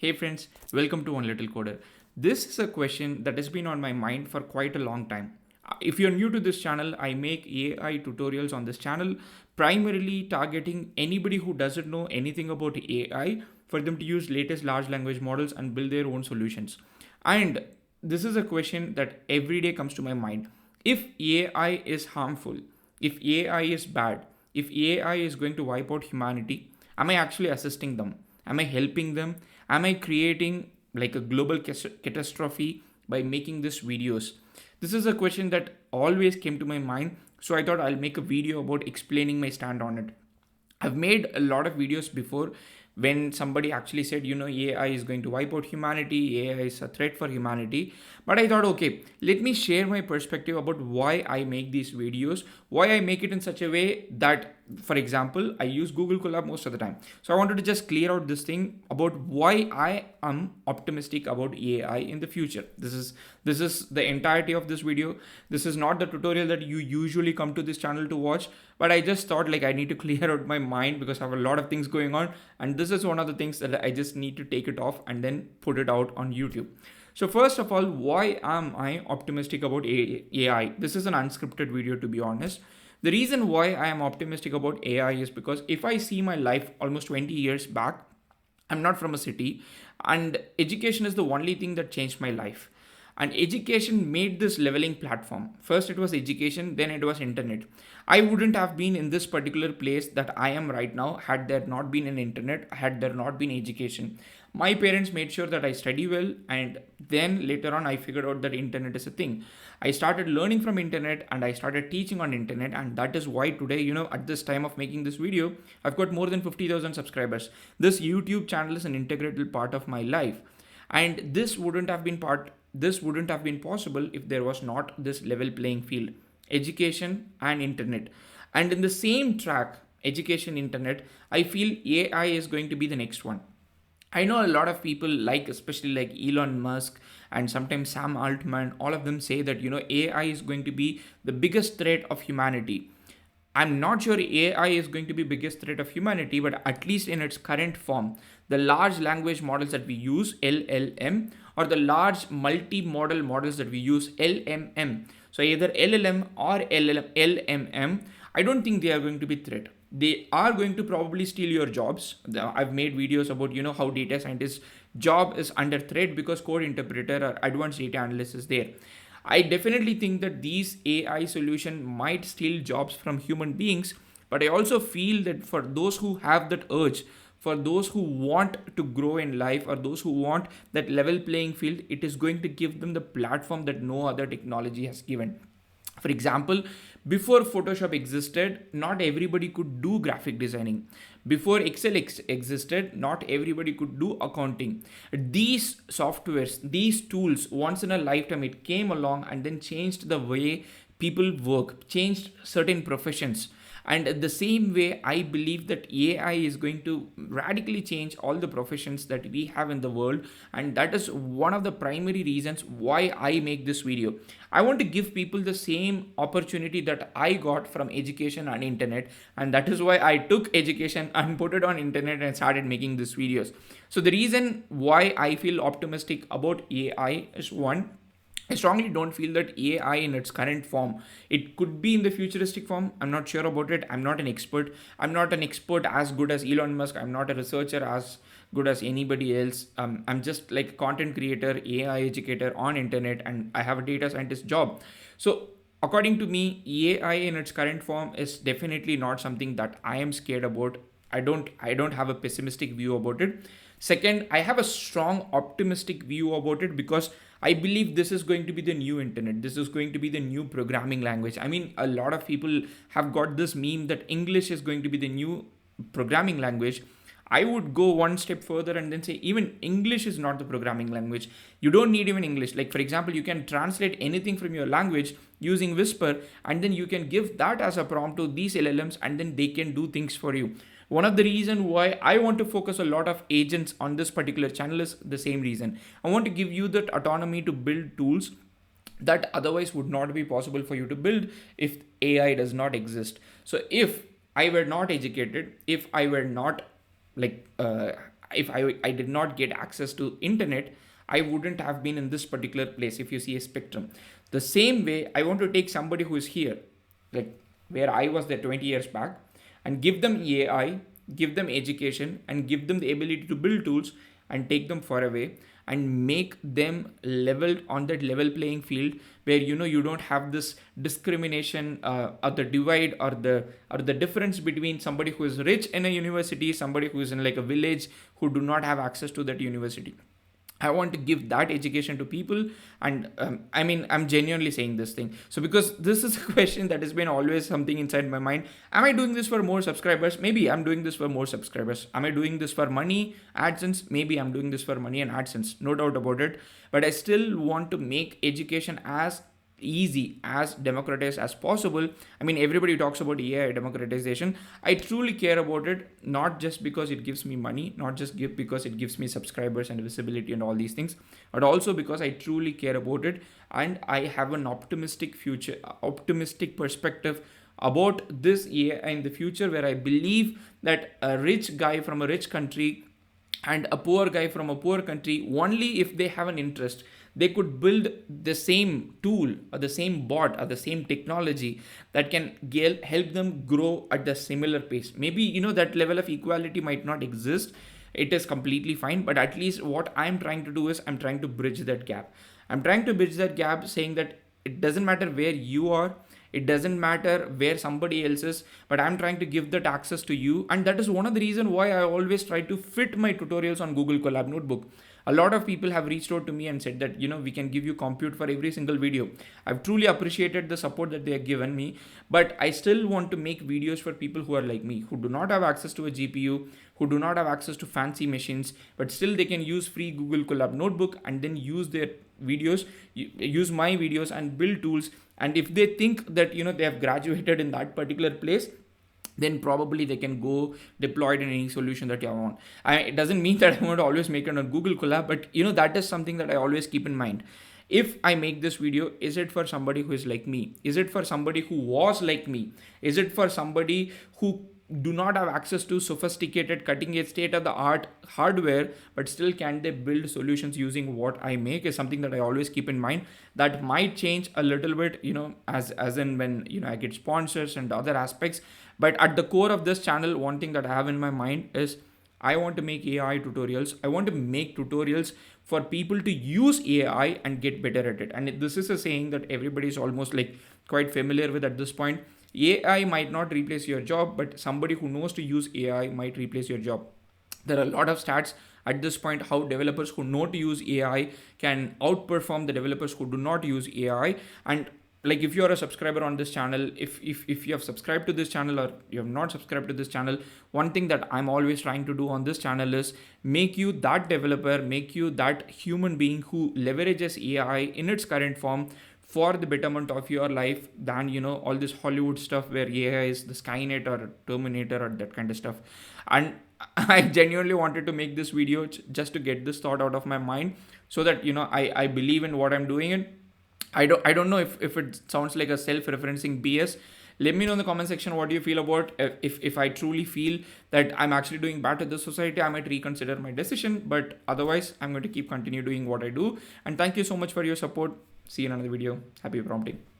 Hey friends, welcome to One Little Coder. This is a question that has been on my mind for quite a long time. If you're new to this channel, I make AI tutorials on this channel, primarily targeting anybody who doesn't know anything about AI for them to use latest large language models and build their own solutions. And this is a question that every day comes to my mind. If AI is harmful, if AI is bad, if AI is going to wipe out humanity, am I actually assisting them? Am I helping them? Am I creating like a global catastrophe by making these videos? This is a question that always came to my mind, so I thought I'll make a video about explaining my stand on it. I've made a lot of videos before when somebody actually said, AI is going to wipe out humanity, AI is a threat for humanity. But I thought, okay, let me share my perspective about why I make these videos, why I make it in such a way that, for example, I use Google Colab most of the time. So I wanted to just clear out this thing about why I am optimistic about AI in the future. This is the entirety of this video. This is not the tutorial that you usually come to this channel to watch, but I just thought like I need to clear out my mind because I have a lot of things going on, and this is one of the things that I just need to take it off and then put it out on YouTube. So first of all, why am I optimistic about AI? This is an unscripted video, to be honest. The reason why I am optimistic about AI is because if I see my life almost 20 years back, I'm not from a city, and education is the only thing that changed my life. And education made this leveling platform. First it was education, then it was internet. I wouldn't have been in this particular place that I am right now had there not been an internet, had there not been education. My parents made sure that I study well, and then later on I figured out that internet is a thing. I started learning from internet and I started teaching on internet, and that is why today, at this time of making this video, I've got more than 50,000 subscribers. This YouTube channel is an integral part of my life. And this wouldn't have been possible if there was not this level playing field, education and internet. And in the same track, education, internet, I feel AI is going to be the next one. I know a lot of people, like especially like Elon Musk and sometimes Sam Altman, all of them say that AI is going to be the biggest threat of humanity. I'm not sure AI is going to be biggest threat of humanity, but at least in its current form, the large language models that we use, LLM, or the large multi-model models that we use, LMM. So either LLM or LMM, I don't think they are going to be threat. They are going to probably steal your jobs. I've made videos about how data scientists job is under threat because code interpreter or advanced data analyst is there. I definitely think that these AI solution might steal jobs from human beings, but I also feel that for those who have that urge, for those who want to grow in life or those who want that level playing field, it is going to give them the platform that no other technology has given. For example, before Photoshop existed, not everybody could do graphic designing. Before Excel existed, not everybody could do accounting. These softwares, these tools, once in a lifetime, it came along and then changed the way people work, changed certain professions. And the same way, I believe that AI is going to radically change all the professions that we have in the world. And that is one of the primary reasons why I make this video. I want to give people the same opportunity that I got from education and internet. And that is why I took education and put it on internet and started making these videos. So the reason why I feel optimistic about AI is one, I strongly don't feel that AI in its current form, it could be in the futuristic form. I'm not sure about it. I'm not an expert. I'm not an expert as good as Elon Musk. I'm not a researcher as good as anybody else. I'm just like a content creator, AI educator on internet, and I have a data scientist job. So according to me, AI in its current form is definitely not something that I am scared about. I don't have a pessimistic view about it. Second, I have a strong optimistic view about it because I believe this is going to be the new internet. This is going to be the new programming language. I mean, a lot of people have got this meme that English is going to be the new programming language. I would go one step further and then say even English is not the programming language. You don't need even English. Like, for example, you can translate anything from your language using Whisper, and then you can give that as a prompt to these LLMs, and then they can do things for you. One of the reason why I want to focus a lot of agents on this particular channel is the same reason. I want to give you that autonomy to build tools that otherwise would not be possible for you to build if AI does not exist. So if I were not educated, if I were not like if I did not get access to internet, I wouldn't have been in this particular place. If you see a spectrum, the same way I want to take somebody who is here, like where I was there 20 years back, and give them AI, give them education, and give them the ability to build tools and take them far away and make them leveled on that level playing field where you don't have this discrimination or the divide or the difference between somebody who is rich in a university, somebody who is in like a village who do not have access to that university. I want to give that education to people. And I'm genuinely saying this thing. So because this is a question that has been always something inside my mind. Am I doing this for more subscribers? Maybe I'm doing this for more subscribers. Am I doing this for money, AdSense? Maybe I'm doing this for money and AdSense. No doubt about it. But I still want to make education as easy, as democratized as possible. I mean, everybody talks about AI democratization. I truly care about it, not just because it gives me money, not just because it gives me subscribers and visibility and all these things, but also because I truly care about it, and I have an optimistic future, optimistic perspective about this AI in the future, where I believe that a rich guy from a rich country and a poor guy from a poor country, only if they have an interest, they could build the same tool or the same bot or the same technology that can help them grow at the similar pace. Maybe that level of equality might not exist. It is completely fine, but at least what I'm trying to do is I'm trying to bridge that gap. I'm trying to bridge that gap, saying that it doesn't matter where you are, it doesn't matter where somebody else is, but I'm trying to give that access to you. And that is one of the reasons why I always try to fit my tutorials on Google Colab Notebook. A lot of people have reached out to me and said that we can give you compute for every single video. I've truly appreciated the support that they have given me, but I still want to make videos for people who are like me, who do not have access to a GPU, who do not have access to fancy machines, but still they can use free Google Colab Notebook and then use their videos, use my videos and build tools. And if they think that they have graduated in that particular place, then probably they can go deploy it in any solution that you want. It doesn't mean that I want to always make it on Google Colab, but that is something that I always keep in mind. If I make this video, is it for somebody who is like me? Is it for somebody who was like me? Is it for somebody who do not have access to sophisticated cutting edge state of the art hardware, but still can they build solutions using what I make? Is something that I always keep in mind. That might change a little bit, as in when I get sponsors and other aspects. But at the core of this channel, one thing that I have in my mind is I want to make AI tutorials. I want to make tutorials for people to use AI and get better at it. And this is a saying that everybody is almost like quite familiar with at this point. AI might not replace your job, but somebody who knows to use AI might replace your job. There are a lot of stats at this point how developers who know to use AI can outperform the developers who do not use AI. And like if you are a subscriber on this channel, if you have subscribed to this channel or you have not subscribed to this channel, one thing that I'm always trying to do on this channel is make you that developer, make you that human being who leverages AI in its current form for the betterment of your life than all this Hollywood stuff where AI is the Skynet or Terminator or that kind of stuff. And I genuinely wanted to make this video just to get this thought out of my mind, so that I believe in what I'm doing. And I don't know if it sounds like a self-referencing BS. Let me know in the comment section what do you feel about. If I truly feel that I'm actually doing bad to the society, I might reconsider my decision. But otherwise, I'm going to continue doing what I do. And thank you so much for your support. See you in another video. Happy prompting.